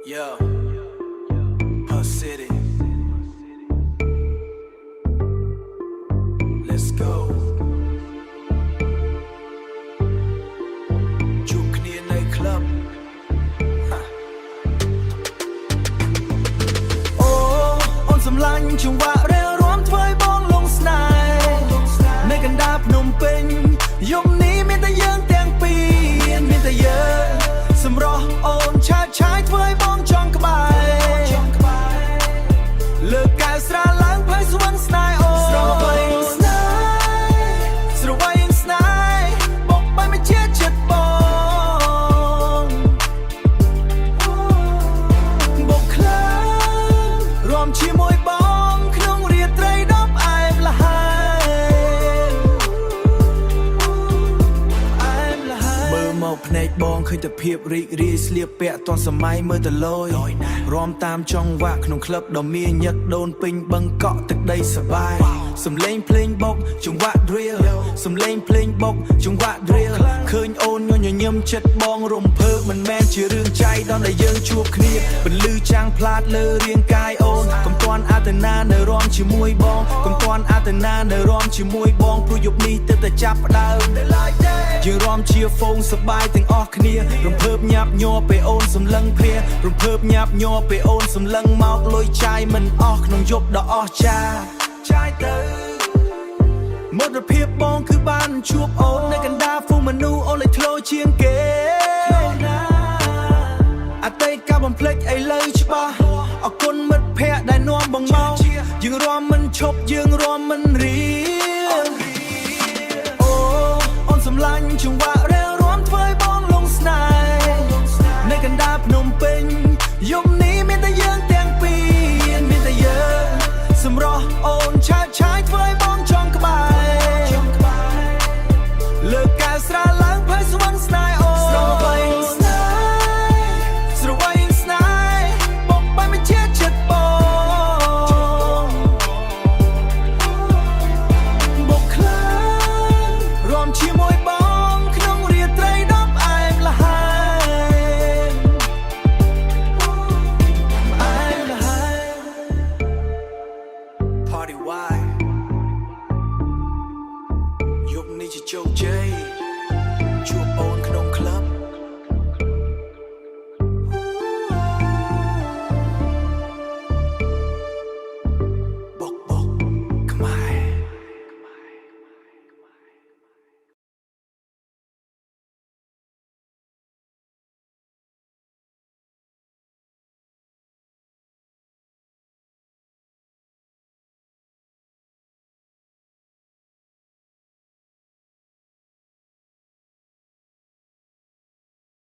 Yo, Perth City. Let's go. ជួបគ្នានៅ club អូអូនសម្លាញ់ចង្វាក់រាវរំធ្វើឲ្យបងលងស្នេហ៍នៅកណ្ដាលភ្នំពេញយប់នេះមានតែយើងទាំងពីរមានតែយើងសម្រស់អូនឆាតឆាយធ្វើឲ្យបងចង់ក្បែរលើកកៅស្រាឡើងភ័យស្វឹងស្នេហ៍អូនស្រវៃស្នេហ៍ស្រវៃស្នេហ៍បកបាយមកជាចិត្តបងបកខ្លាំងរំជាមួយបងក្នុងរាត្រីដ៏ផ្អែមល្ហែមមើលមកភ្នែកបងឃើញតែភាពរីករាយស្លៀកពាក់ទាន់សម័យមើលទៅលយរំតាមចង្វាក់ក្នុងក្លឹបដ៏មានញឹកដូនពេញបឹងកក់ទឹកដីសបាយសំឡេងភ្លេងបុកចង្វាក់ drill សំឡេងភ្លេងបុកចង្វាក់ drill ឃើញអូនញញឹមចិត្តបងរំភើបមិនមែនជារឿងចៃដន្យដែលយើងជួបគ្នាបន្លឺចាំងផ្លាតលើរាងកាយអូនកុំទាន់អត្តនានៅរំជាមួយបងកុំទាន់អត្តនានៅរំជាមួយបងព្រោះយប់នេះទើបតែចាប់ផ្ដើមយើងរំជាហ្វូងសប្បាយទាំងអស់គ្នារំភើបញាប់ញ័រពេលអូនសម្លឹងព្រារំភើបញាប់ញ័រពេលអូនសម្លឹងមកលុយចាយមិនអស់ក្នុងយប់ដ៏អស្ចារ្យចាយទៅមុខភាពបងគឺបានជួបអូននៅកណ្ដាលហ្វូងមនុស្សអូនលេចធ្លោជាងគេអតីតកាលបំភ្លេចឥឡូវច្បាស់អរគុណមិត្តភក្តិដែលនាំបងមកយើងរាំមិនឈប់យើងរាំមិនរី